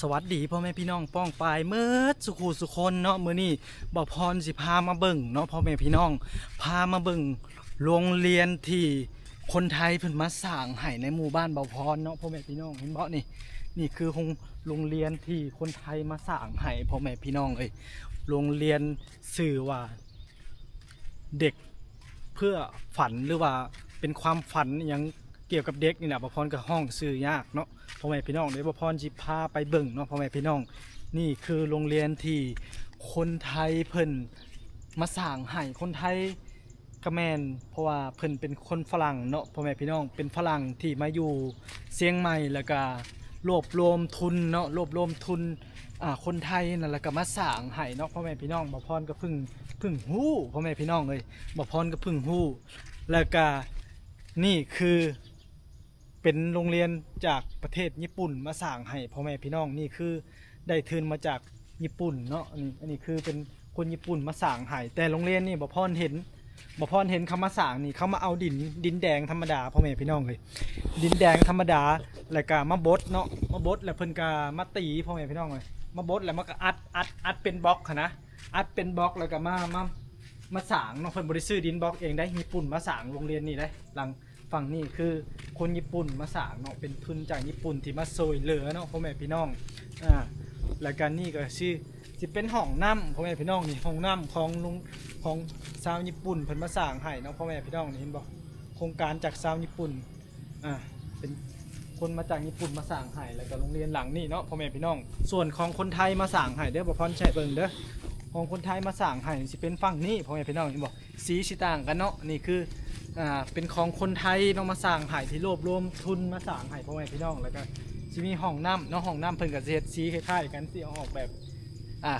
สวัสดีพ่อแม่พี่น้องป้องปายเมื่อสุขุสุคนเนาะมื้อนี้บ่พรสิพามาเบิ่งเนาะพ่อแม่พี่น้องพามาเบิ่งโรงเรียนที่คนไทยเพิ่นมาสร้างให้ในหมู่บ้านบ่พรเนาะพ่อแม่พี่น้องเห็นบ่นี่คือโรงเรียนที่คนไทยมาสร้างให้พ่อแม่พี่น้องเอ้ยโรงเรียนชื่อว่าเด็กเพื่อฝันหรือว่าเป็นความฝันอหยังเกี่ยวกับเด็กนี่นะบ่พรก็ห้องชื่อยากเนาะ พ่อแม่พี่น้องเดี๋ยวบ่พรสิพาไปเบิ่งเนาะพ่อแม่พี่น้องนี่คือโรงเรียนที่คนไทยเพิ่นมาสร้างให้คนไทยก็แม่นเพราะว่าเพิ่นเป็นคนฝรั่งเนาะพ่อแม่พี่น้องเป็นฝรั่งที่มาอยู่เชียงใหม่แล้วก็รวบรวมทุนเนาะรวบรวมทุนคนไทยนั่นแล้วก็มาสร้างให้เนาะพ่อแม่พี่น้องบ่พรก็เพิ่งฮู้พ่อแม่พี่น้องเอ้ยบ่พรก็เพิ่งฮู้แล้วก็นี่คือ เป็นโรงเรียนจากประเทศญี่ปุ่นมาสร้างให้พ่อแม่พี่น้องนี่คือได้ทุนมาจากญี่ปุ่นเนาะอันนี้คือเป็นคนญี่ปุ่นมาสร้างให้แต่โรงเรียนนี่บ่พรเห็นเขามาสร้างนี่เขามาเอาดินแดงธรรมดาพ่อแม่พี่น้องเลยดินแดงธรรมดาแล้วก็มาบดเนาะมาบดแล้วเพิ่นก็มาตีพ่อแม่พี่น้องเลยมาบดแล้วมันก็อัดเป็นบล็อกนะอัดเป็นบล็อกแล้วก็มาสร้างเนาะเพิ่นบ่ได้ซื้อดินบล็อกเองได้ญี่ปุ่นมาสร้างโรงเรียนนี่ได้หลัง ฝั่งนี้คือคนญี่ปุ่นมาสร้างเนาะเป็นทุนจากญี่ปุ่นที่มาช่วยเหลือเนาะพ่อแม่พี่น้องแล้วกันนี่ก็สิเป็นห้องน้ำพ่อแม่พี่น้องนี่ห้องน้ำของชาวญี่ปุ่นเพิ่นมาสร้างให้เนาะพ่อแม่พี่น้องนี่เห็นบ่โครงการจากชาวญี่ปุ่นเป็นคนมาจากญี่ปุ่นมาสร้างให้แล้วก็โรงเรียนหลังนี่เนาะพ่อแม่พี่น้องส่วนของคนไทยมาสร้างให้เด้อบ่พรใช้เบิ่งเด้อของคนไทยมาสร้างให้สิเป็นฝั่งนี้พ่อแม่พี่น้องเห็นบ่สีสิต่างกันเนาะนี่คือเป็นของคนไทยต้องมาสร้างให้ที่รวบรวมทุนมาสร้างให้พ่อแม่พี่น้องแล้วก็จะมีห้องน้ำเนาะห้องน้ำเพิ่นกับเศษสีคล้ายๆกันที่ออกแบบ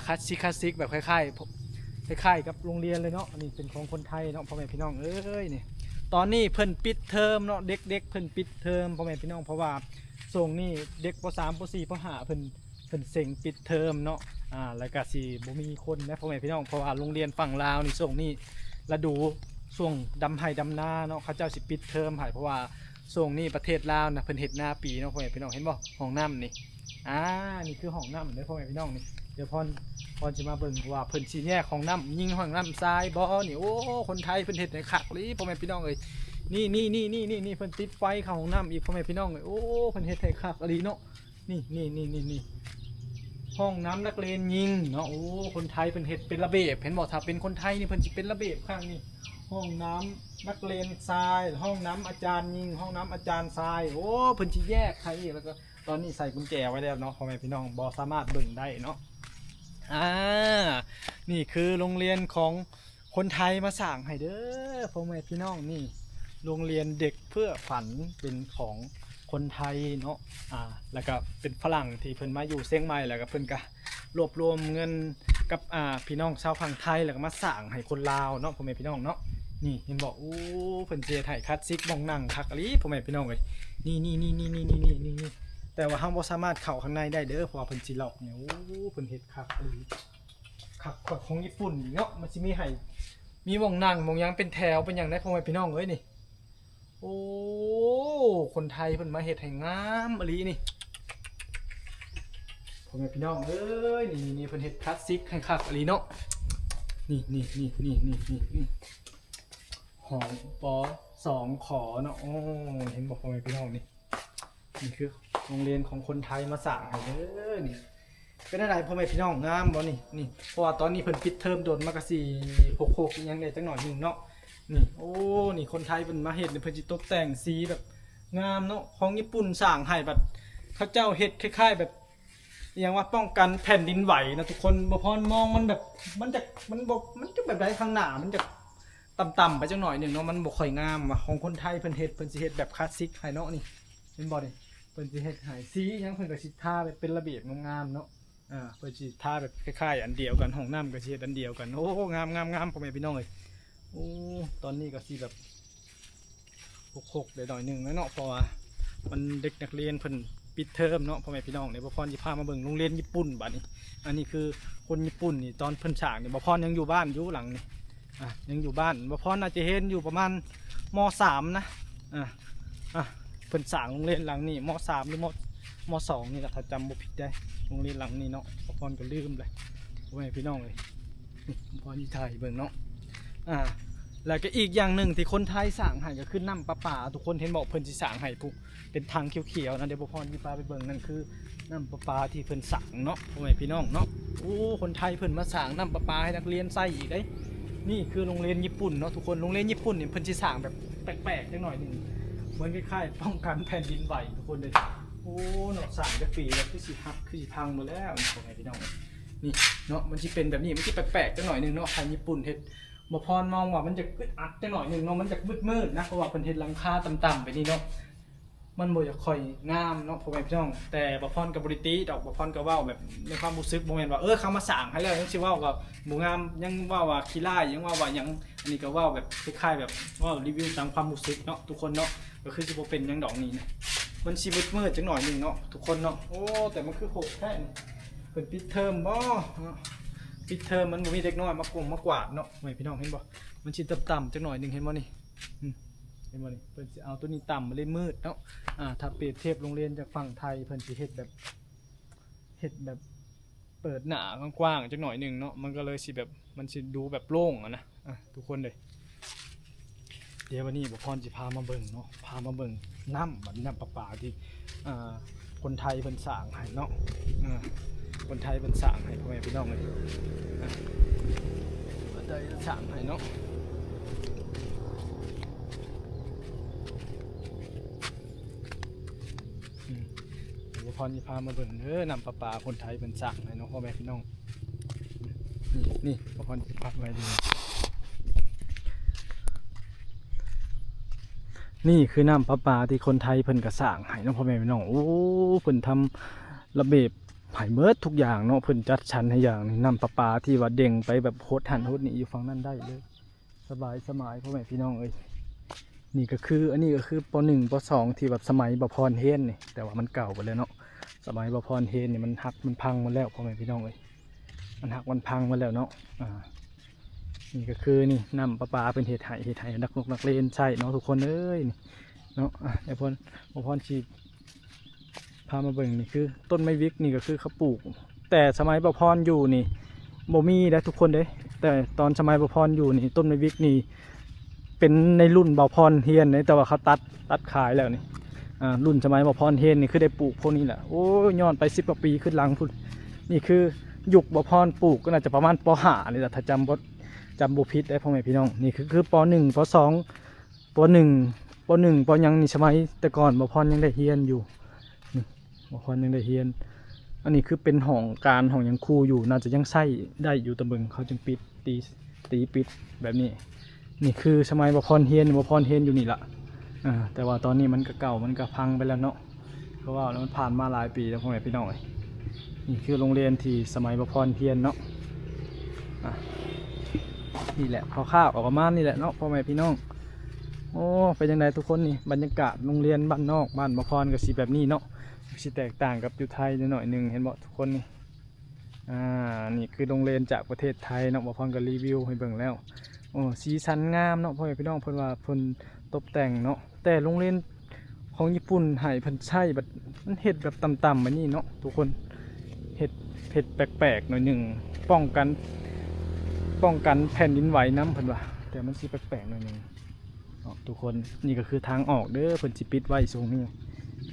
คลาสสิกแบบคล้ายๆกับโรงเรียนเลยเนาะนี่เป็นของคนไทยเนาะพ่อแม่พี่น้องเอ้ยนี่ตอนนี้เพิ่นปิดเทอมเนาะเด็กๆเพิ่นปิดเทอมพ่อแม่พี่น้องเพราะว่าส่งนี่เด็กป.3 ป.4 ป.5เพิ่นเซ็งปิดเทอมเนาะแล้วก็สิบ่มีคนนะพ่อแม่พี่น้องเพราะว่าโรงเรียนฝั่งลาวนี่ส่งนี่ฤดูช่วงดำไห้ดำนาเนาะเขาเจ้าสิปิดเทอมให้เพราะว่าช่วงนี้ประเทศลาวนะเพิ่นเฮ็ดนาปีเนาะพ่อแม่พี่น้องเห็นบ่ห้องน้ำนี่นี่คือห้องน้ำเด้อพ่อแม่พี่น้องนี่เดี๋ยวพรสิมาเบิ่งว่าเพิ่นสิแยกห้องน้ำยิงห้องน้ำทรายบ่นี่โอ้คนไทยเพิ่นเฮ็ดให้คักเลยพ่อแม่พี่น้องเอ้ยนี่เพิ่นติดไฟเข้าห้องน้ำอีกพ่อแม่พี่น้องเอ้ยโอ้เพิ่นเฮ็ดให้คักอีหลีเนาะนี่ห้องน้ำนักเรียนยิงเนาะโอ้คนไทยเพิ่นเฮ็ดเป็นระเบียบเห็นบ่ถ้าเป็นคนไทยนี่เพิ่นสิเป็นระเบียบข้างนี้ห้องน้ำนักเรียนทรายห้องน้ำอาจารย์ยิงห้องน้ำอาจารย์ทรายโอ้เพิ่นสิแยกให้อีกแล้วก็ตอนนี้ใส่กุญแจไว้แล้วเนาะพ่อแม่พี่น้องบ่สามารถเบิ่งได้เนาะนี่คือโรงเรียนของคนไทยมาสร้างให้เด้อพ่อแม่พี่น้องนี่โรงเรียนเด็กเพื่อฝันเป็นของคนไทยเนาะแล้วก็เป็นฝรั่งที่เพิ่นมาอยู่เชียงใหม่แล้วก็เพิ่นก็รวบรวมเงินกับพี่น้องชาวฝั่งไทยแล้วก็มาสร้างให้คนลาวเนาะพ่อแม่พี่น้องเนาะนี่เห็นบอกโอ้เพิ่นเจไทยคลาสสิกมองนั่งคักอีหลีพ่อแม่พี่น้องเอ้ยนี่แต่ว่าเฮาบ่สามารถเข้าข้างในได้เด้อเพราะว่าเพิ่นสิล็อกเนี่ยโอ้เพิ่นเฮ็ดคักอีหลีคักกว่าของญี่ปุ่นเนาะมันสิมีให้มีมองนั่งมองหยังเป็นแถวเป็นหยังได้พ่อแม่พี่น้องเอ้ยนี่โอ้คนไทยเพิ่นมาเฮ็ดให้งามอีหลีนี่พ่อแม่พี่น้องเอ้ยนี่เพิ่นเฮ็ดคลาสสิกให้คักอีหลีเนาะนี่ห้องป.2 ขอเนาะโอ้เห็นบอกพ่อแม่พี่น้องนี่คือโรงเรียนของคนไทยมาสร้างให้เด้อนี่เป็นอะไรพ่อแม่พี่น้องงามบ่นี่เพราะว่าตอนนี้เพิ่นปิดเทอมโดนมากะสี่6อีหยังได้จักหน่อยนึงเนาะนี่โอ้นี่คนไทยเพิ่นมาเฮ็ดเพิ่นสิตกแต่งสีแบบงามเนาะของญี่ปุ่นสร้างให้แบบเขาเจ้าเฮ็ดคล้ายๆแบบอย่างว่าป้องกันแผ่นดินไหวนะทุกคนบ่พรมองมันแบบมันจะแบบใดข้างหน้ามันจะต่ำๆไปจังหน่อยนึงเนาะมันบ่ค่อยงามว่ะของคนไทยเพิ่นสิเฮ็ดแบบคลาสสิกให้เนาะนี่เห็นบ่นี่เพิ่นสิเฮ็ดให้สีหยังเพิ่นก็สิทาแบบเป็นระเบียบงามๆเนาะเพิ่นสิทาแบบคล้ายๆอันเดียวกันห้องน้ำก็สิเฮ็ดอันเดียวกันโอ้งามพ่อแม่พี่น้องเอ้ยโอ้ตอนนี้ก็สิแบบ6ได้หน่อยนึงแล้วเนาะเพราะว่ามันเด็กนักเรียนเพิ่นปิดเทอมเนาะพ่อแม่พี่น้องเนี่ยบ่พรสิพามาเบิ่งโรงเรียนญี่ปุ่นบัดนี้อันนี้คือคนญี่ปุ่นนี่ตอนเพิ่นสร้างนี่บ่พรยังอยู่บ้านอยู่หลังนี่ยังอยู่บ้านบ่พรน่าจะเห็นอยู่ประมาณม.3 นะเพิ่นสร้างโรงเรียนหลังนี้ม.3 หรือ ม.2 นี่แหละถ้าจำบ่ผิดได้โรงเรียนหลังนี้เนาะบ่พรก็ลืมเลยพ่อแม่พี่น้องเลยนี่บ่พรที่ไทยเบิ่งเนาะแล้วก็อีกอย่างหนึ่งที่คนไทยสร้างให้ก็คือน้ำประปาทุกคนเห็นบอกเพิ่นสิสร้างให้ผู้เป็นทางเขียวๆนะเดี๋ยวบ่พรสิพาไปเบิ่งนั่นคือน้ำประปาที่เพิ่นสร้างเนาะพ่อแม่พี่น้องเนาะโอ้คนไทยเพิ่นมาสร้างน้ำประปาให้นักเรียนใช้อีกเด้นี่คือโรงเรียนญี่ปุ่นเนาะทุกคนโรงเรียนญี่ปุ่นเนี่ยเพิ่นสิสร้างแบบแปลกๆจังหน่อยนึงเหมือนคล้ายๆป้องกันแผ่นดินไหวทุกคนเลยโอ้เนาะสร้างจะปีแล้วคือสิหักคือสิพังหมดแล้วพ่อแม่พี่น้องนี่เนาะมันสิเป็นแบบนี้มันสิแปลกๆจังหน่อยนึงเนาะทางญี่ปุ่นเฮ็ดบ่พรมองว่ามันจะอึดอัดจังหน่อยนึงเนาะมันจะมืดๆนะเพราะว่าเพิ่นเฮ็ดหลังคาต่ำๆไปนี่เนาะมันบ่จะค่อยงามเนาะพ่อแม่พี่น้องแต่บ่พรก็บ่ได้ติดอกบ่พรก็เว้าแบบในความรู้สึกบ่แม่นว่าเขามาสร้างให้แล้วยังสิเว้าว่าบ่งามยังเว้าว่าขี้ร้ายยังเว้าว่าหยังอันนี้ก็เว้าแบบคล้ายๆแบบเว้ารีวิวตามความรู้สึกเนาะทุกคนเนาะก็คือสิบ่เป็นหยังดอกนี้นะมันสิมืดๆจังหน่อยนึงเนาะทุกคนเนาะโอ้แต่มันคือโหดแท้นี่เพิ่นปิดเทอมบ่ปิดเทอมมันบ่มีเด็กน้อยมากวาดเนาะแม่พี่น้องเห็นบ่มันสิต่ำๆจังหน่อยนึงเห็นบ่นี่เห็นบ่นี่เพิ่นสิเอาตัวนี้ต่ำมาเลยมืดเนาะถ้าเปรียบเทียบโรงเรียนจากฝั่งไทยเพิ่นสิเฮ็ดแบบเปิดหน้ากว้างๆจังหน่อยนึงเนาะมันก็เลยสิแบบมันสิดูแบบโล่งนะทุกคนเลยเดี๋ยววันนี้บ่พรสิพามาเบิ่งเนาะพามาเบิ่งน้ำประปาที่คนไทยเพิ่นสร้างให้เนาะคนไทยเพิ่นสร้างให้พ่อแม่พี่น้องเลยคนไทยสร้างให้เนาะบ่พรสิพามาเบิ่งน้ำประปาคนไทยเพิ่นสร้างให้เนาะพ่อแม่พี่น้องนี่บ่พรสิพาไปดูนี่คือน้ำประปาที่คนไทยเพิ่นก็สร้างให้เนาะพ่อแม่พี่น้องโอ้เพิ่นทำระเบียบให้เบิดทุกอย่างเนาะเพิ่นจัดชั้นให้อย่างน้ำประปาที่ว่าเด้งไปแบบโคตรหันโคตรนี่อยู่ฝั่งนั้นได้เลยสบายพ่อแม่พี่น้องเอ้ยนี่ก็คืออันนี้ก็คือป.1 ป.2 ที่แบบสมัยบ่พรเฮนนี่แต่ว่ามันเก่าไปแล้วเนาะสมัยบ่พรเฮนนี่มันหักมันพังหมดแล้วพ่อแม่พี่น้องเอ้ยมันหักมันพังหมดแล้วเนาะนี่ก็คือนี่น้ำประปาเป็นเหตุให้นักเรียนใช่เนาะทุกคนเอ้ยนี่เนาะไอ้พรชีพามาเบิ่งนี่คือต้นไม้วิกนี่ก็คือเขาปลูกแต่สมัยบ่พรอยู่นี่บ่มีได้ทุกคนเด้แต่ตอนสมัยบ่พรอยู่นี่ต้นไม้วิกนี่เป็นในรุ่นบ่พรเฮียนนี่แต่ว่าเขาตัดขายแล้วนี่รุ่นสมัยบ่พรเฮียนนี่คือได้ปลูกพวกนี้แหละโอ้ย้อนไป10 กว่าปีขึ้นหลังพุ่นนี่คือยุคบ่พรปลูกก็น่าจะประมาณป.5นี่แหละถ้าจำบุพิษได้พ่อแม่พี่น้องนี่คือป.1 ป.2 ป.1 ป.ยังนี่สมัยแต่ก่อนบ่พรยังได้เฮียนอยู่นี่บ่พรยังได้เฮียนอันนี้คือเป็นห้องการห้องยังครูอยู่น่าจะยังใช้ได้อยู่ตะเบิงเขาจึงปิดตีปิดแบบนี้นี่คือสมัยบ่พรเฮียนอยู่นี่ละแต่ว่าตอนนี้มันก็เก่ามันก็พังไปแล้วเนาะเพราะว่ามันผ่านมาหลายปีแล้วพ่อแม่พี่น้องนี่คือโรงเรียนที่สมัยบ่พรเฮียนเนาะนี่แหละคร่าวๆออกมานี่แหละเนาะพ่อแม่พี่น้องโอ้เป็นยังไงทุกคนนี่บรรยากาศโรงเรียนบ้านนอกบ้านบ่พรก็สิแบบนี้เนาะสิแตกต่างกับอยู่ไทยหน่อยนึงเห็นบ่ทุกคนนี่นี่คือโรงเรียนจากประเทศไทยเนาะบ่พรก็รีวิวให้เบิ่งแล้วโอ้สีสันงามเนาะพ่อแม่พี่น้องเพิ่นว่าเพิ่นตกแต่งเนาะแต่โรงเรียนของญี่ปุ่นให้เพิ่นใช้แบบมันเฮ็ดแบบต่ำๆแบบนี้เนาะทุกคนเฮ็ดแปลกๆหน่อยนึงป้องกันแผ่นดินไหวน้ำเพิ่นว่าแต่มันสิแปลกๆหน่อยนึงทุกคนนี่ก็คือทางออกเด้อเพิ่นสิปิดไว้ตรงนี้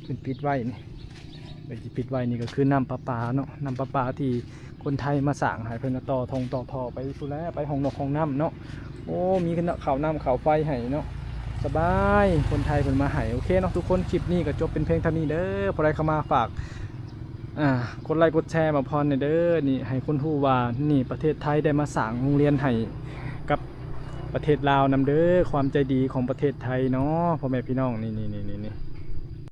เพิ่นปิดไว้นี่เพิ่นสิปิดไว้นี่ก็คือน้ำประปาเนาะน้ำประปาที่คนไทยมาสร้างให้เพิ่นต่อท่อไปพุ่นแล้วไปห้องนอกห้องน้ำเนาะโอ้มีเขาน้ำเขาไฟให้เนาะสบายคนไทยเพิ่นมาให้โอเคเนาะทุกคนคลิปนี้ก็จบเป็นเพลงเท่านี้เด้อพอได้เข้ามาฝากกดไลค์กดแชร์มาพรเด้อนี่ให้คนฮู้ว่านี่ประเทศไทยได้มาสร้างโรงเรียนให้กับประเทศลาวนำเด้อความใจดีของประเทศไทยเนาะพ่อแม่พี่น้องนี่